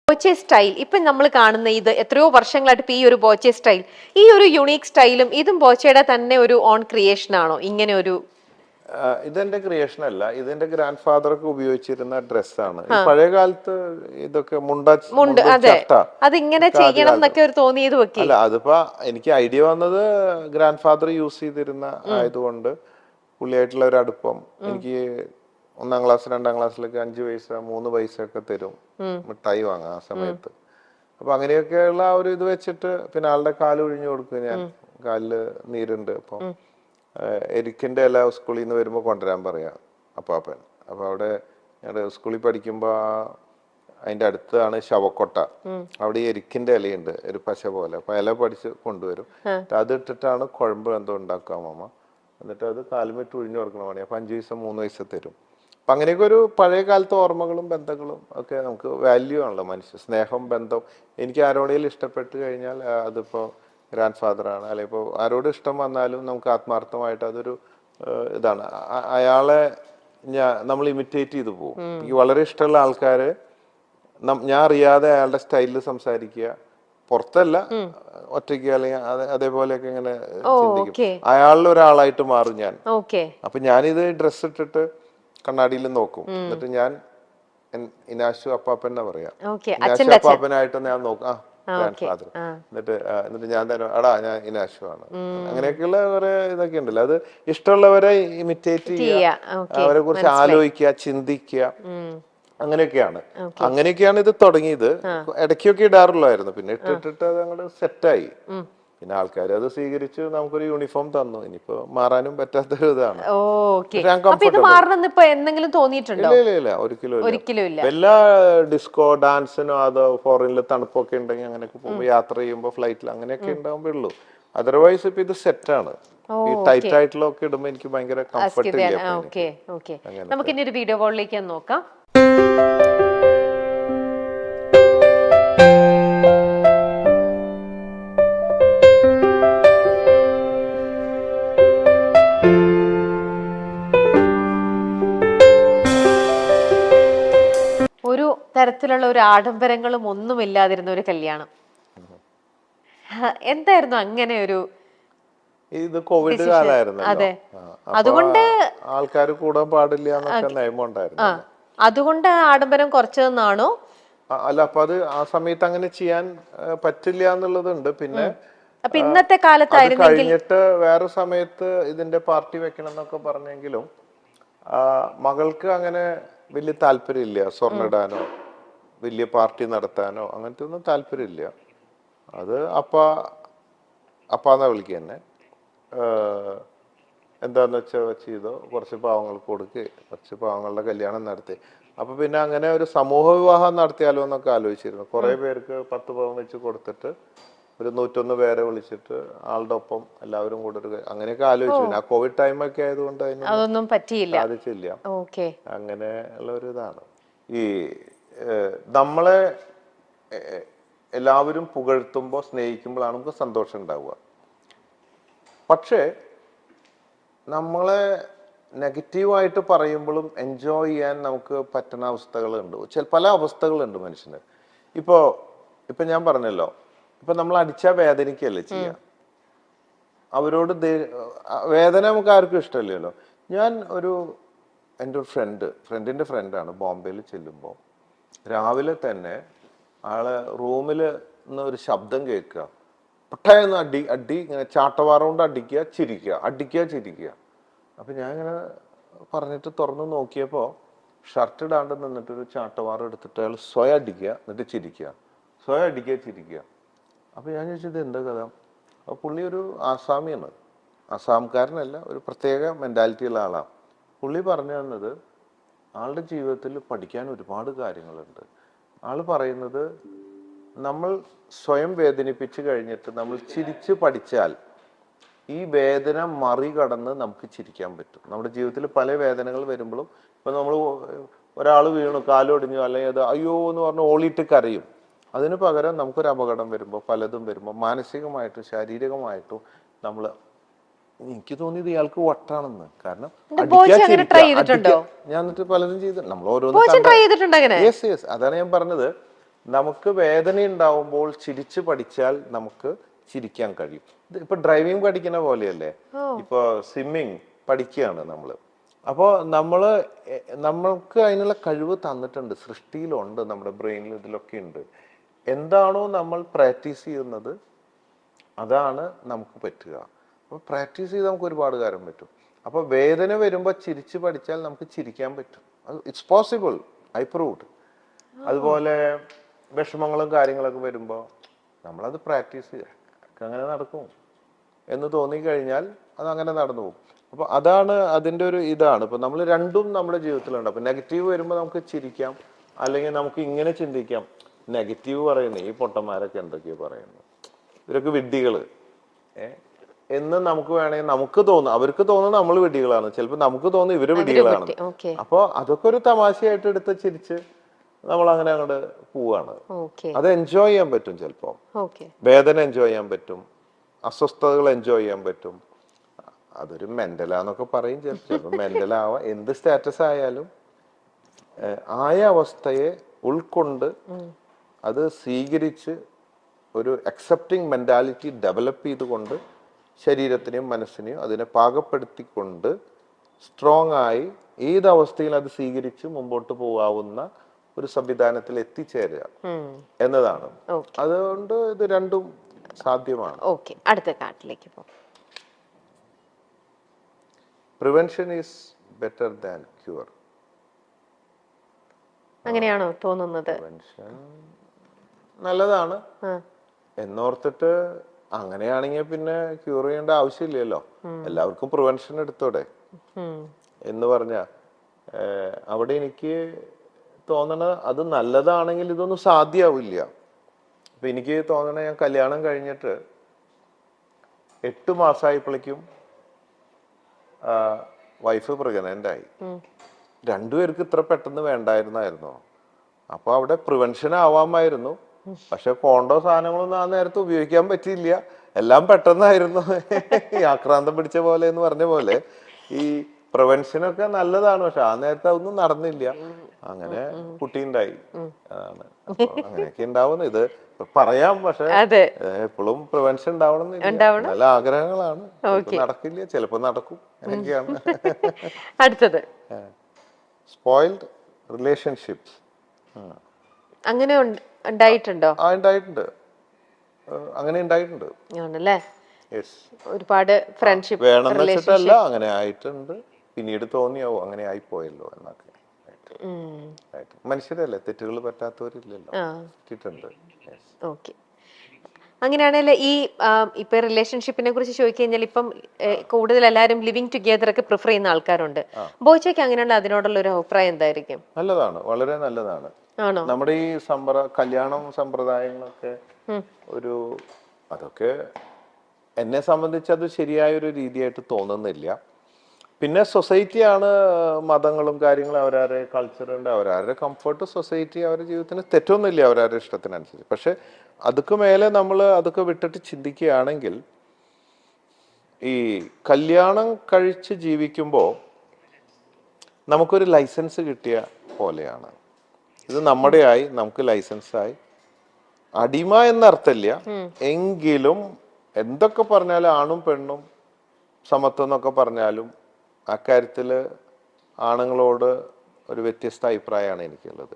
Boche style ഇപ്പൊ നമ്മൾ കാണുന്ന ഇത് എത്രയോ വർഷങ്ങളായിട്ട് ഇപ്പൊ ഈ ഒരു ബോച്ചെ സ്റ്റൈൽ, ഈ ഒരു യുണീക് സ്റ്റൈലും ഇതും ബോച്ചയുടെ തന്നെ ഒരു ഓൺ ക്രിയേഷൻ ആണോ? ഇങ്ങനെ ഒരു ഇതെന്റെ ക്രിയേഷൻ അല്ല, ഇതെന്റെ ഗ്രാൻഡ് ഫാദർ ഒക്കെ ഉപയോഗിച്ചിരുന്ന ഡ്രസ്സാണ്. പഴയ കാലത്ത് ഇതൊക്കെ മുണ്ട്, അതെ, അതിങ്ങനെ ചെയ്യണം എന്നൊക്കെ ഒരു തോന്നിയത് വെക്കി അല്ല. അതിപ്പോ എനിക്ക് ഐഡിയ വന്നത് ഗ്രാൻഡ് ഫാദർ യൂസ് ചെയ്തിരുന്ന ആയതുകൊണ്ട് പുള്ളിയായിട്ടുള്ള ഒരു അടുപ്പം. എനിക്ക് 1-ാം ക്ലാസ് 2-ാം ക്ലാസ്സിലൊക്കെ 5 പൈസ 3 പൈസ ഒക്കെ തരും മിഠായി വാങ്ങാം ആ സമയത്ത്. അപ്പൊ അങ്ങനെയൊക്കെയുള്ള ആ ഒരു ഇത് വെച്ചിട്ട്, പിന്നെ ആളുടെ കാല് ഒഴിഞ്ഞു കൊടുക്കും ഞാൻ, കാലില് നീരുണ്ട്. അപ്പൊ എരിക്കിന്റെ ഇല സ്കൂളിൽ നിന്ന് വരുമ്പോ കൊണ്ടുവരാൻ പറയാം അപ്പാപ്പൻ. അപ്പൊ അവിടെ ഞങ്ങളുടെ സ്കൂളിൽ പഠിക്കുമ്പോ അതിന്റെ അടുത്താണ് ശവക്കൊട്ട. അവിടെ ഈ എരിക്കിന്റെ ഇലയുണ്ട്, ഒരു പശ പോലെ. അപ്പൊ ഇല പഠിച്ച് കൊണ്ടുവരും. അത് ഇട്ടിട്ടാണ് കുഴമ്പ് എന്തോ ഉണ്ടാക്കുക അമ്മ. എന്നിട്ട് അത് കാലുമിട്ട് ഒഴിഞ്ഞു കൊടുക്കണ പണി. അപ്പൊ 5 പൈസ 3 പൈസ തരും. അപ്പൊ അങ്ങനെയൊക്കെ ഒരു പഴയ കാലത്തെ ഓർമ്മകളും ബന്ധങ്ങളും ഒക്കെ നമുക്ക് വാല്യൂ ആണല്ലോ. മനുഷ്യ സ്നേഹം, ബന്ധം. എനിക്ക് ആരോടെങ്കിലും ഇഷ്ടപ്പെട്ട് കഴിഞ്ഞാൽ അതിപ്പോ ഗ്രാൻഡ് ഫാദറാണ്, അല്ലെ ഇപ്പോൾ ആരോട് ഇഷ്ടം വന്നാലും നമുക്ക് ആത്മാർത്ഥമായിട്ട് അതൊരു ഇതാണ്. അയാളെ നമ്മൾ ഇമിറ്റേറ്റ് ചെയ്തു പോകും. എനിക്ക് വളരെ ഇഷ്ടമുള്ള ആൾക്കാര് ഞാൻ അറിയാതെ അയാളുടെ സ്റ്റൈലിൽ സംസാരിക്കുക, പുറത്തല്ല, ഒറ്റയ്ക്ക് അല്ലെങ്കിൽ അതേപോലെയൊക്കെ ഇങ്ങനെ ചിന്തിക്കും. അയാളിൽ ഒരാളായിട്ട് മാറും ഞാൻ. അപ്പൊ ഞാനിത് ഡ്രസ്സ് ഇട്ടിട്ട് കണ്ണാടിയിൽ നോക്കും. എന്നിട്ട് ഞാൻ ഇനാശു അപ്പാപ്പൻ എന്നാ പറയാ, ഇനാശു അപ്പാപ്പനായിട്ട് ഞാൻ നോക്കാം, ഗ്രാൻഡ് ഫാദർ. എന്നിട്ട് ഞാൻ തന്നെ എടാ ഞാൻ ഇനാശു ആണ്. അങ്ങനെയൊക്കെയുള്ള കുറെ ഇതൊക്കെ ഉണ്ടല്ലോ. അത് ഇഷ്ടമുള്ളവരെ ഇമിറ്റേറ്റ് ചെയ്യുക, അവരെ കുറിച്ച് ആലോചിക്കുക, ചിന്തിക്കുക, അങ്ങനെയൊക്കെയാണ് ഇത് തുടങ്ങിയത്. ഇടയ്ക്കൊക്കെ ഇടാറുള്ളായിരുന്നു, പിന്നെ ഇട്ടിട്ട് അത് അങ്ങോട്ട് സെറ്റായി. പിന്നെ ആൾക്കാർ അത് സ്വീകരിച്ച് നമുക്കൊരു യൂണിഫോം തന്നു. ഇനിയിപ്പോ മാറാനും പറ്റാത്തൊരു ഇതാണ്. ഇല്ല, ഒരിക്കലും ഇല്ല. എല്ലാ ഡിസ്കോ ഡാൻസിനോ അതോ ഫോറിനിൽ തണുപ്പൊക്കെ ഉണ്ടെങ്കിൽ അങ്ങനെയൊക്കെ പോകുമ്പോൾ, യാത്ര ചെയ്യുമ്പോൾ ഫ്ലൈറ്റിൽ അങ്ങനെയൊക്കെ ഉണ്ടാവുമ്പേ ഉള്ളൂ. അതർവൈസ് ഇപ്പൊ ഇത് സെറ്റാണ്. ഈ ടൈറ്റ് ആയിട്ടുള്ള ഒക്കെ ഇടുമ്പോ എനിക്ക് ഭയങ്കര കംഫർട്ട് ഇല്ല. നമുക്ക് ഇനി ഒരു വീഡിയോ കോളിലേക്ക് നോക്കാം. ഒരു തരത്തിലുള്ള ഒരു ആഡംബരങ്ങളും ഒന്നുമില്ലാതിരുന്ന ഒരു കല്യാണം. എന്തായിരുന്നു അങ്ങനെ ഒരു? ഇത് കോവിഡ് കാലമായിരുന്നു. അതെ, അതുകൊണ്ട് ആൾക്കാർ കൂടാൻ പാടില്ല എന്നൊക്കെ നിയമം ഉണ്ടായിരുന്നു. അതുകൊണ്ട് ആഡംബരം കുറച്ചതെന്നാണോ? അല്ല, അപ്പൊ അത് ആ സമയത്ത് അങ്ങനെ ചെയ്യാൻ പറ്റില്ല എന്നുള്ളതുണ്ട്. പിന്നെ ഇന്നത്തെ കാലത്തായിരുന്നു കഴിഞ്ഞിട്ട് വേറെ സമയത്ത് ഇതിന്റെ പാർട്ടി വെക്കണം എന്നൊക്കെ പറഞ്ഞെങ്കിലും മകൾക്ക് അങ്ങനെ വലിയ താല്പര്യമില്ല. സ്വർണ്ണിടാനോ വലിയ പാർട്ടി നടത്താനോ അങ്ങനത്തെ ഒന്നും താല്പര്യമില്ല. അത് അപ്പാന്നാ വിളിക്കുക തന്നെ. എന്താന്ന് വെച്ചാൽ ചെയ്തോ, കുറച്ച് പാവങ്ങൾക്ക് കൊടുക്കുക, കുറച്ച് പാവങ്ങളുടെ കല്യാണം നടത്തി. അപ്പൊ പിന്നെ അങ്ങനെ ഒരു സമൂഹ വിവാഹം നടത്തിയാലോ എന്നൊക്കെ ആലോചിച്ചിരുന്നു. കുറെ പേർക്ക് 10 പവൻ വെച്ച് കൊടുത്തിട്ട് ഒരു 101 പേരെ വിളിച്ചിട്ട് ആളുടെ ഒപ്പം എല്ലാവരും കൂടെ ഒരു അങ്ങനെയൊക്കെ ആലോചിച്ചു. പിന്നെ ആ കോവിഡ് ടൈമൊക്കെ ആയതുകൊണ്ട് അതൊന്നും പറ്റിയില്ല, സാധിച്ചില്ല. അങ്ങനെ ഉള്ള ഒരു ഇതാണ്. ഈ നമ്മളെ എല്ലാവരും പുകഴ്ത്തുമ്പോൾ സ്നേഹിക്കുമ്പോഴാണ് നമുക്ക് സന്തോഷം ഉണ്ടാവുക. പക്ഷേ നമ്മളെ നെഗറ്റീവായിട്ട് പറയുമ്പോഴും എൻജോയ് ചെയ്യാൻ നമുക്ക് പറ്റുന്ന അവസ്ഥകളുണ്ട്. പല അവസ്ഥകളുണ്ട് മനുഷ്യന്. ഇപ്പൊ ഞാൻ പറഞ്ഞല്ലോ, ഇപ്പൊ നമ്മൾ അടിച്ചാൽ വേദനിക്കല്ലേ ചെയ്യുക. അവരോട് വേദന നമുക്ക് ആർക്കും ഇഷ്ടമല്ലല്ലോ. ഞാൻ എൻ്റെ ഒരു ഫ്രണ്ടിന്റെ ഫ്രണ്ടാണ്. ബോംബെയിൽ ചെല്ലുമ്പോൾ രാവിലെ തന്നെ ആളെ റൂമിൽ നിന്ന് ഒരു ശബ്ദം കേൾക്കുക, പെട്ടെന്ന് അടി ഇങ്ങനെ ചാട്ടവാറ കൊണ്ട് അടിക്കുക, ചിരിക്കുക. അപ്പൊ ഞാൻ ഇങ്ങനെ പറഞ്ഞിട്ട് തുറന്നു നോക്കിയപ്പോ ഷർട്ട് ഇടാണ്ട് നിന്നിട്ട് ഒരു ചാട്ടവാറ എടുത്തിട്ട് അയാൾ സ്വയം അടിക്കുക, എന്നിട്ട് ചിരിക്കുക. അപ്പൊ ഞാൻ ചോദിച്ചത് എന്താ കഥ? അപ്പൊ പുള്ളി ഒരു ആസാമിയാണ്. ആസാംകാരനല്ല, ഒരു പ്രത്യേക മെന്റാലിറ്റി ഉള്ള ആളാണ്. പുള്ളി പറഞ്ഞു തന്നത് ആളുടെ ജീവിതത്തിൽ പഠിക്കാൻ ഒരുപാട് കാര്യങ്ങളുണ്ട്. ആള് പറയുന്നത് നമ്മൾ സ്വയം വേദനിപ്പിച്ച് കഴിഞ്ഞിട്ട് നമ്മൾ ചിരിച്ച് പഠിച്ചാൽ ഈ വേദന മറികടന്ന് നമുക്ക് ചിരിക്കാൻ പറ്റും. നമ്മുടെ ജീവിതത്തിൽ പല വേദനകൾ വരുമ്പോഴും, ഇപ്പൊ നമ്മൾ ഒരാൾ വീണു, കാലൊടിഞ്ഞു, അല്ലെങ്കിൽ അത് അയ്യോ എന്ന് പറഞ്ഞ് ഓളിയിട്ട് കരയും. അതിന് പകരം നമുക്കൊരു അപകടം വരുമ്പോൾ, പലതും വരുമ്പോൾ മാനസികമായിട്ടും ശാരീരികമായിട്ടും നമ്മൾ, എനിക്ക് തോന്നിയത് ഇയാൾക്ക് വട്ടാണെന്ന്. കാരണം ഞാൻ എന്നിട്ട് പലതും ചെയ്തു. നമ്മൾ ഓരോന്നും അതാണ് ഞാൻ പറഞ്ഞത്. നമുക്ക് വേദന ഉണ്ടാവുമ്പോൾ ചിരിച്ചു പഠിച്ചാൽ നമുക്ക് ചിരിക്കാൻ കഴിയും. ഇത് ഇപ്പൊ ഡ്രൈവിംഗ് പഠിക്കുന്ന പോലെയല്ലേ, ഇപ്പൊ സ്വിമ്മിങ് പഠിക്കുകയാണ് നമ്മള്. അപ്പോൾ നമ്മൾക്ക് അതിനുള്ള കഴിവ് തന്നിട്ടുണ്ട്, സൃഷ്ടിയിലുണ്ട്, നമ്മുടെ ബ്രെയിനിൽ ഇതിലൊക്കെ ഉണ്ട്. എന്താണോ നമ്മൾ പ്രാക്ടീസ് ചെയ്യുന്നത് അതാണ് നമുക്ക് പറ്റുക. അപ്പോൾ പ്രാക്ടീസ് ചെയ്ത് നമുക്ക് ഒരുപാട് കാര്യം പറ്റും. അപ്പോൾ വേദന വരുമ്പോൾ ചിരിച്ച് പഠിച്ചാൽ നമുക്ക് ചിരിക്കാൻ പറ്റും. It's possible, I proved. അതുപോലെ വിഷമങ്ങളും കാര്യങ്ങളൊക്കെ വരുമ്പോൾ നമ്മളത് പ്രാക്ടീസ് ചെയ്യുക, അങ്ങനെ നടക്കും എന്ന് തോന്നിക്കഴിഞ്ഞാൽ അതങ്ങനെ നടന്നു പോകും. അപ്പോൾ അതാണ് അതിൻ്റെ ഒരു ഇതാണ്. ഇപ്പം നമ്മൾ രണ്ടും നമ്മുടെ ജീവിതത്തിലുണ്ട്. അപ്പം നെഗറ്റീവ് വരുമ്പോൾ നമുക്ക് ചിരിക്കാം, അല്ലെങ്കിൽ നമുക്ക് ഇങ്ങനെ ചിന്തിക്കാം, നെഗറ്റീവ് പറയുന്നത് ഈ പൊട്ടന്മാരൊക്കെ എന്തൊക്കെയോ പറയുന്നു, ഇവരൊക്കെ വിഡ്ഢികള് എന്ന് നമുക്ക് വേണമെങ്കിൽ നമുക്ക് തോന്നും. അവർക്ക് തോന്നുന്നത് നമ്മൾ വിഡ്ഢികളാണ്, ചിലപ്പോൾ നമുക്ക് തോന്നുന്നു ഇവര് വിഡ്ഢികളാണ്. അപ്പോൾ അതൊക്കെ ഒരു തമാശയായിട്ട് എടുത്ത് ചിരിച്ച് നമ്മൾ അങ്ങനെ അങ്ങോട്ട് പോവാണ്. അത് എൻജോയ് ചെയ്യാൻ പറ്റും. ചിലപ്പോൾ വേദന എൻജോയ് ചെയ്യാൻ പറ്റും, അസ്വസ്ഥതകൾ എൻജോയ് ചെയ്യാൻ പറ്റും. അതൊരു മെന്റലാന്നൊക്കെ പറയും, ചിലപ്പോൾ മെന്റലാവാം. എന്ത് സ്റ്റാറ്റസ് ആയാലും ആയ അവസ്ഥയെ ഉൾക്കൊണ്ട് അത് സ്വീകരിച്ച് ഒരു അക്സെപ്റ്റിംഗ് മെന്റാലിറ്റി ഡെവലപ്പ് ചെയ്തുകൊണ്ട് ശരീരത്തിനെയും മനസ്സിനെയും അതിനെ പാകപ്പെടുത്തിക്കൊണ്ട് സ്ട്രോങ് ആയി ഏതവസ്ഥയിൽ അത് സ്വീകരിച്ച് മുമ്പോട്ട് പോകാവുന്ന ഒരു സംവിധാനത്തിൽ എത്തിച്ചേരുക എന്നതാണ്. അതുകൊണ്ട് ഇത് രണ്ടും സാധ്യമാണ്. അടുത്ത കാർഡിലേക്ക് പോ. Prevention is better than cure. അങ്ങനെയാണോ തോന്നുന്നത്? പ്രിവെൻഷൻ നല്ലതാണ് എന്നോർത്തിട്ട് അങ്ങനെയാണെങ്കിൽ പിന്നെ ക്യൂർ ചെയ്യേണ്ട ആവശ്യമില്ലല്ലോ. എല്ലാവർക്കും പ്രിവെൻഷൻ എടുത്തോടെ എന്ന് പറഞ്ഞ അവിടെ എനിക്ക് തോന്നണ അത് നല്ലതാണെങ്കിൽ ഇതൊന്നും സാധ്യമാവില്ല. അപ്പൊ എനിക്ക് തോന്നണ ഞാൻ കല്യാണം കഴിഞ്ഞിട്ട് 8 മാസമായപ്പോഴേക്കും വൈഫ് പ്രഗ്നന്റ് ആയി. രണ്ടുപേർക്ക് ഇത്ര പെട്ടെന്ന് വേണ്ടായിരുന്നായിരുന്നോ? അപ്പൊ അവിടെ പ്രിവെൻഷൻ ആവാമായിരുന്നു. പക്ഷെ കോണ്ടോ സാധനങ്ങളൊന്നും ആ നേരത്തെ ഉപയോഗിക്കാൻ പറ്റിയില്ല, എല്ലാം പെട്ടെന്നായിരുന്നു. ആക്രാന്തം പിടിച്ച പോലെ എന്ന് പറഞ്ഞ പോലെ ഈ പ്രിവെൻഷനൊക്കെ നല്ലതാണ്, പക്ഷെ ആ നേരത്തെ അതൊന്നും നടന്നില്ല. അങ്ങനെ കുട്ടി ഉണ്ടായി. അതാണ് അങ്ങനെയൊക്കെ ഉണ്ടാവുന്നത്. ഇത് പറയാം, പക്ഷെ എപ്പോഴും പ്രിവെൻഷൻ ഉണ്ടാവണം നല്ല ആഗ്രഹങ്ങളാണ്. നടക്കില്ല, ചിലപ്പോ നടക്കും. അങ്ങനെയൊക്കെയാണ്. അടുത്തത് സ്പോയിൽഡ് റിലേഷൻഷിപ്സ്. അങ്ങനെ ഉണ്ടായിട്ടുണ്ടോ? ഉണ്ടായിട്ടുണ്ട്, അങ്ങനെ ഉണ്ടായിട്ടുണ്ട്. ഒരുപാട് ഫ്രണ്ട്ഷിപ്പ് വേണമെന്ന് വെച്ചിട്ടല്ല, അങ്ങനെ ആയിട്ടുണ്ട്. പിന്നീട് തോന്നിയാവോ അങ്ങനെ ആയിപ്പോയല്ലോ എന്നൊക്കെ. മനുഷ്യരല്ലേ, തെറ്റുകൾ പറ്റാത്തവരില്ലല്ലോ. ഓക്കെ. അങ്ങനെയാണെങ്കിൽ ഈ ഇപ്പൊ റിലേഷൻഷിപ്പിനെ കുറിച്ച് ചോദിക്കഴിഞ്ഞാൽ ഇപ്പം കൂടുതൽ എല്ലാവരും ലിവിങ് ടുഗെദർ ഒക്കെ പ്രിഫർ ചെയ്യുന്ന ആൾക്കാരുണ്ട്. ബോയ്ച്ചയ്ക്ക് അങ്ങനെയുള്ള അതിനോടുള്ള ഒരു അഭിപ്രായം എന്തായിരിക്കും? നല്ലതാണ്, വളരെ നല്ലതാണ്. നമ്മുടെ ഈ കല്യാണം സമ്പ്രദായങ്ങളൊക്കെ അതൊക്കെ എന്നെ സംബന്ധിച്ച് അത് ശരിയായ ഒരു രീതിയായിട്ട് തോന്നുന്നില്ല. പിന്നെ സൊസൈറ്റിയാണ്, മതങ്ങളും കാര്യങ്ങളും അവരവരുടെ കൾച്ചറുണ്ട്, അവരവരുടെ കംഫർട്ട്, സൊസൈറ്റി അവരുടെ ജീവിതത്തിന് തെറ്റൊന്നുമില്ല അവരവരുടെ ഇഷ്ടത്തിനനുസരിച്ച്. പക്ഷെ അതൊക്കെ മേലെ നമ്മൾ അതൊക്കെ വിട്ടിട്ട് ചിന്തിക്കുകയാണെങ്കിൽ ഈ കല്യാണം കഴിച്ച് ജീവിക്കുമ്പോൾ നമുക്കൊരു ലൈസൻസ് കിട്ടിയ പോലെയാണ്. ഇത് നമ്മുടെ ആയി, നമുക്ക് ലൈസൻസായി. അടിമ എന്നർത്ഥമില്ല, എങ്കിലും എന്തൊക്കെ പറഞ്ഞാലും ആണും പെണ്ണും സമത്വം എന്നൊക്കെ പറഞ്ഞാലും അക്കാര്യത്തിൽ ആണുങ്ങളോട് ഒരു വ്യത്യസ്ത അഭിപ്രായമാണ് എനിക്കുള്ളത്.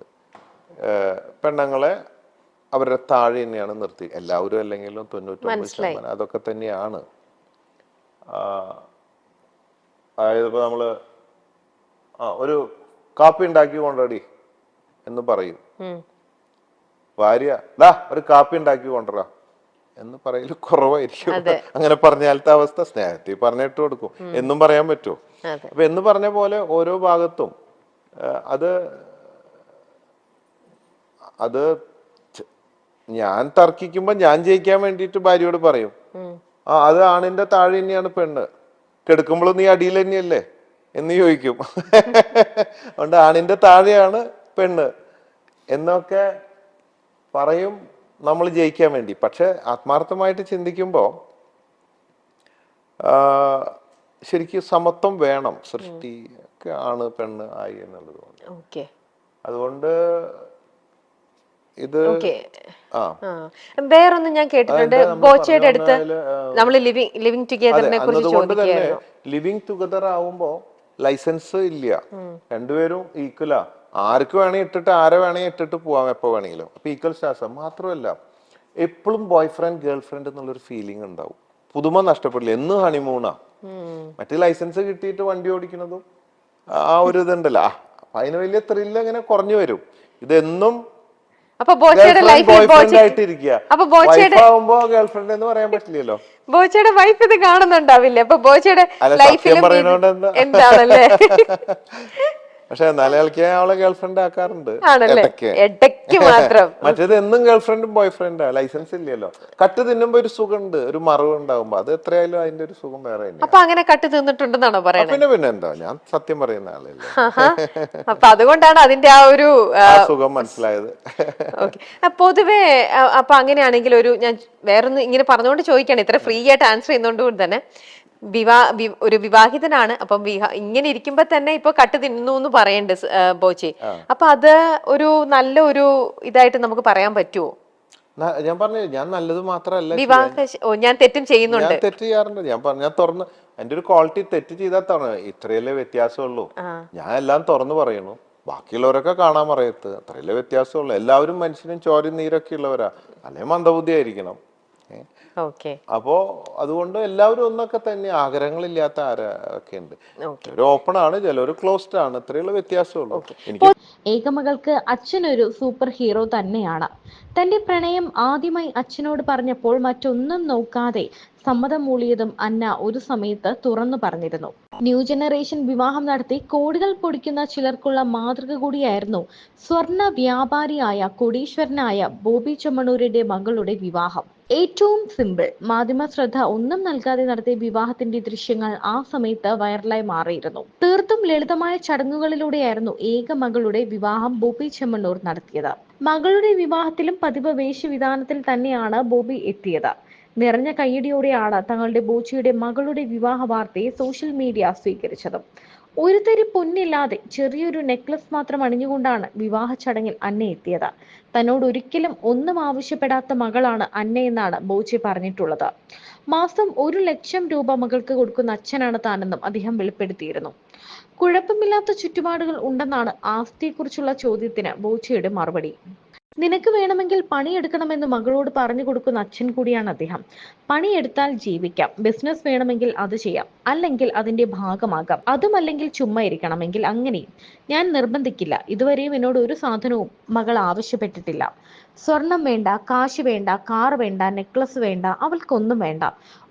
പെണ്ണുങ്ങളെ അവരുടെ താഴെ തന്നെയാണ് നിർത്തി. എല്ലാവരും അല്ലെങ്കിലും 99% അതൊക്കെ തന്നെയാണ്. അതായത് ഇപ്പൊ നമ്മള് ഒരു കാപ്പി ഉണ്ടാക്കി കൊണ്ടടി എന്ന് പറയും. ഭാര്യ ഒരു കാപ്പി ഉണ്ടാക്കി കൊണ്ടുവരാ എന്ന് പറയല് കുറവായിരിക്കും. അങ്ങനെ പറഞ്ഞാലത്തെ അവസ്ഥ സ്നേഹത്തിൽ പറഞ്ഞിട്ട് കൊടുക്കും എന്നും പറയാൻ പറ്റുമോ? അപ്പൊ എന്ന് പറഞ്ഞ പോലെ ഓരോ ഭാഗത്തും അത് ഞാൻ തർക്കിക്കുമ്പോ ഞാൻ ജയിക്കാൻ വേണ്ടിയിട്ട് ഭാര്യയോട് പറയും, അത് ആണിന്റെ താഴെ തന്നെയാണ് പെണ്ണ്, കെടുക്കുമ്പോഴും നീ അടിയിൽ തന്നെയല്ലേ എന്ന് ചോദിക്കും. അതുകൊണ്ട് ആണിന്റെ താഴെയാണ് പെണ്ണ് എന്നൊക്കെ പറയും നമ്മൾ ജയിക്കാൻ വേണ്ടി. പക്ഷെ ആത്മാർത്ഥമായിട്ട് ചിന്തിക്കുമ്പോൾ ശരിക്കും സമത്വം വേണം. സൃഷ്ടി ഒക്കെ ആണ് പെണ്ണ് ആയി എന്നുള്ളത് കൊണ്ട്. അതുകൊണ്ട് ഇത് ഓക്കെ. ആ വേറൊന്നും ഞാൻ കേട്ടിട്ടുണ്ട്, അതെന്താ നമ്മൾ ബോച്ചയുടെ പറഞ്ഞു അടുത്ത് വന്നതില് നമ്മൾ ലിവിങ് ടുഗെദറിനെ കുറിച്ച് എന്നതുകൊണ്ട് തന്നെ ചോദിക്കുകയായിരുന്നു. ലിവിങ് ടുഗദർ ആവുമ്പോ ലൈസൻസ് ഇല്ല, രണ്ടുപേരും ഈക്വലാ. ആർക്ക് വേണേ ഇട്ടിട്ട് ആരെ വേണേ ഇട്ടിട്ട് പോവാം എപ്പോ വേണമെങ്കിലും. അപ്പൊ ഈക്വൽ സ്റ്റാറ്റസ് മാത്രമല്ല, എപ്പോഴും ബോയ് ഫ്രണ്ട് ഗേൾ ഫ്രണ്ട് എന്നുള്ളൊരു ഫീലിംഗ് ഉണ്ടാവും. പുതുമ നഷ്ടപ്പെടില്ല, എന്നും ഹണിമൂണാ. മറ്റേ ലൈസൻസ് കിട്ടിയിട്ട് വണ്ടി ഓടിക്കുന്നതും ആ ഒരു ഇതുണ്ടല്ലോ, അപ്പൊ അതിന് വലിയ ത്രില്ല് അങ്ങനെ കുറഞ്ഞു വരും. ഇതെന്നും അപ്പൊ ബോച്ചയുടെ ലൈഫിൽ ആവുമ്പോ ഗേൾ ഫ്രണ്ട് എന്ന് പറയാൻ പറ്റില്ലല്ലോ. ബോച്ചയുടെ വൈഫ് ഇത് കാണുന്നുണ്ടാവില്ലേ? അപ്പൊ ബോച്ചയുടെ ലൈഫിലും എന്താണല്ലേ? പക്ഷെ എന്നാലും അവളെ ഗേൾ ഫ്രണ്ട് ആക്കാറുണ്ട് ഇടയ്ക്ക് മാത്രം. മറ്റേത് എന്നും ഗേൾ ഫ്രണ്ടും ബോയ് ഫ്രണ്ടാ, ലൈസൻസ് ഇല്ലല്ലോ. കട്ട് തിന്നുമ്പോ ഒരു സുഖമുണ്ട്, ഒരു മറവ് ഉണ്ടാവുമ്പോ, അത് എത്രയായാലും അതിന്റെ ഒരു സുഖം വേറെ. അപ്പൊ അങ്ങനെ കട്ട് തിന്നിട്ടുണ്ടെന്നാണോ പറയുന്നത്? പിന്നെ എന്താ, ഞാൻ സത്യം പറയുന്ന ആളല്ലേ. അപ്പൊ അതുകൊണ്ടാണ് അതിന്റെ ആ ഒരു സുഖം മനസ്സിലായത്. പൊതുവേ അപ്പൊ അങ്ങനെയാണെങ്കിൽ ഞാൻ വേറൊന്ന് ഇങ്ങനെ പറഞ്ഞുകൊണ്ട് ചോദിക്കാണ്, ഇത്ര ഫ്രീ ആയിട്ട് ആൻസർ ചെയ്യുന്നോണ്ട് തന്നെ. ഒരു വിവാഹിതനാണ്, അപ്പം ഇങ്ങനെ ഇരിക്കുമ്പോ തന്നെ ഇപ്പൊ കട്ട് തിന്നു എന്ന് പറയണ്ട് ബോച്ചി. അപ്പൊ അത് ഒരു നല്ല ഒരു ഇതായിട്ട് നമുക്ക് പറയാൻ പറ്റുമോ? ഞാൻ പറഞ്ഞു, ഞാൻ നല്ലത് മാത്രമല്ല, ഞാൻ തെറ്റും ചെയ്യുന്നുണ്ട്, ഞാൻ തെറ്റ് ചെയ്യാറുണ്ട്. ഞാൻ തുറന്ന് എന്റെ ഒരു ക്വാളിറ്റി, തെറ്റ് ചെയ്താൽ തുറന്ന് ഇത്രയല്ലേ വ്യത്യാസമുള്ളൂ, ഞാൻ എല്ലാം തുറന്നു പറയുന്നു. ബാക്കിയുള്ളവരൊക്കെ കാണാൻ പറയത്ത്, അത്രയല്ലേ വ്യത്യാസമുള്ളൂ. എല്ലാവരും മനുഷ്യനും ചോരയും നീരൊക്കെ ഉള്ളവരാ, അല്ലെ മന്ദബുദ്ധി ആയിരിക്കണം. അപ്പോ അതുകൊണ്ട് എല്ലാവരും ഒന്നൊക്കെ തന്നെ, ആഗ്രഹങ്ങളില്ലാത്ത ആരൊക്കെ ഉണ്ട്. ചിലർ ഓപ്പൺ ആണ്, ചിലർ ക്ലോസ്ഡ് ആണ്, അത്രയുള്ള വ്യത്യാസമുള്ളൂ. എനിക്ക് ഏകമകൾക്ക് അച്ഛനൊരു സൂപ്പർ ഹീറോ തന്നെയാണ്. തന്റെ പ്രണയം ആദ്യമായി അച്ഛനോട് പറഞ്ഞപ്പോൾ മറ്റൊന്നും നോക്കാതെ സമ്മതം മൂളിയതും അന്ന ഒരു സമയത്ത് തുറന്നു പറഞ്ഞിരുന്നു. ന്യൂ ജനറേഷൻ വിവാഹം നടത്തി കോടികൾ പൊടിക്കുന്ന ചിലർക്കുള്ള മാതൃക കൂടിയായിരുന്നു സ്വർണ്ണ വ്യാപാരിയായ കോടീശ്വരനായ ബോബി ചെമ്മണ്ണൂരിന്റെ മകളുടെ വിവാഹം. ഏറ്റവും സിമ്പിൾ, മാധ്യമ ശ്രദ്ധ ഒന്നും നൽകാതെ നടത്തിയ വിവാഹത്തിന്റെ ദൃശ്യങ്ങൾ ആ സമയത്ത് വൈറലായി മാറിയിരുന്നു. തീർത്തും ലളിതമായ ചടങ്ങുകളിലൂടെയായിരുന്നു ഏക മകളുടെ വിവാഹം ബോബി ചെമ്മണ്ണൂർ നടത്തിയത്. മകളുടെ വിവാഹത്തിലും പതിവ് വേഷവിധാനത്തിൽ തന്നെയാണ് ബോബി എത്തിയത്. നിറഞ്ഞ കയ്യടിയോടെയാണ് തങ്ങളുടെ ബോച്ചിയുടെ മകളുടെ വിവാഹ വാർത്തയെ സോഷ്യൽ മീഡിയ സ്വീകരിച്ചത്. ഒരു തരി പൊന്നില്ലാതെ ചെറിയൊരു നെക്ലസ് മാത്രം അണിഞ്ഞുകൊണ്ടാണ് വിവാഹ ചടങ്ങിൽ അന്ന എത്തിയത്. തന്നോട് ഒരിക്കലും ഒന്നും ആവശ്യപ്പെടാത്ത മകളാണ് അന്നയെന്നാണ് ബോച്ചി പറഞ്ഞിട്ടുള്ളത്. മാസം 1,00,000 രൂപ മകൾക്ക് കൊടുക്കുന്ന അച്ഛനാണ് താനെന്നും അദ്ദേഹം വെളിപ്പെടുത്തിയിരുന്നു. കുഴപ്പമില്ലാത്ത ചുറ്റുപാടുകൾ ഉണ്ടെന്നാണ് ആസ്തിയെക്കുറിച്ചുള്ള ചോദ്യത്തിന് ബോച്ചിയുടെ മറുപടി. നിനക്ക് വേണമെങ്കിൽ പണിയെടുക്കണമെന്ന് മകളോട് പറഞ്ഞു കൊടുക്കുന്ന അച്ഛൻ കൂടിയാണ് അദ്ദേഹം. പണിയെടുത്താൽ ജീവിക്കാം, ബിസിനസ് വേണമെങ്കിൽ അത് ചെയ്യാം, അല്ലെങ്കിൽ അതിന്റെ ഭാഗമാകാം, അതുമല്ലെങ്കിൽ ചുമ്മാ ഇരിക്കണമെങ്കിൽ അങ്ങനെയും. ഞാൻ നിർബന്ധിക്കില്ല. ഇതുവരെയും എന്നോട് ഒരു സാധനവും മകൾ ആവശ്യപ്പെട്ടിട്ടില്ല. സ്വർണം വേണ്ട, കാശ് വേണ്ട, കാർ വേണ്ട, നെക്ലസ് വേണ്ട, അവൾക്കൊന്നും വേണ്ട.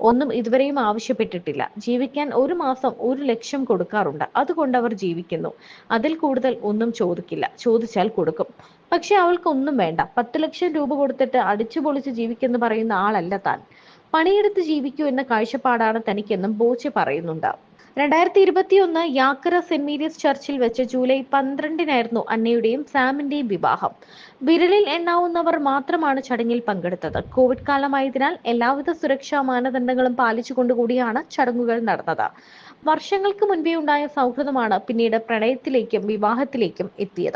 ഒന്നും ഇതുവരെയും ആവശ്യപ്പെട്ടിട്ടില്ല. ജീവിക്കാൻ ഒരു മാസം 1,00,000 കൊടുക്കാറുണ്ട്, അതുകൊണ്ട് അവർ ജീവിക്കുന്നു. അതിൽ കൂടുതൽ ഒന്നും ചോദിക്കില്ല, ചോദിച്ചാൽ കൊടുക്കും. പക്ഷെ അവൾക്കൊന്നും വേണ്ട. 10,00,000 രൂപ കൊടുത്തിട്ട് അടിച്ചു പൊളിച്ച് ജീവിക്കെന്ന് പറയുന്ന ആളല്ല താൻ. പണിയെടുത്ത് ജീവിക്കൂ എന്ന കാഴ്ചപ്പാടാണ് തനിക്കെന്നും ബോച്ചി പറയുന്നുണ്ട്. 2021 യാക്കര സെന്റ് മേരീസ് ചർച്ചിൽ വെച്ച് ജൂലൈ 12-നായിരുന്നു അന്നയുടെയും സാമിന്റെയും വിവാഹം. വിരലിൽ എണ്ണാവുന്നവർ മാത്രമാണ് ചടങ്ങിൽ പങ്കെടുത്തത്. കോവിഡ് കാലമായതിനാൽ എല്ലാവിധ സുരക്ഷാ മാനദണ്ഡങ്ങളും പാലിച്ചുകൊണ്ടുകൂടിയാണ് ചടങ്ങുകൾ നടന്നത്. വർഷങ്ങൾക്ക് മുൻപേ ഉണ്ടായ സൗഹൃദമാണ് പിന്നീട് പ്രണയത്തിലേക്കും വിവാഹത്തിലേക്കും എത്തിയത്.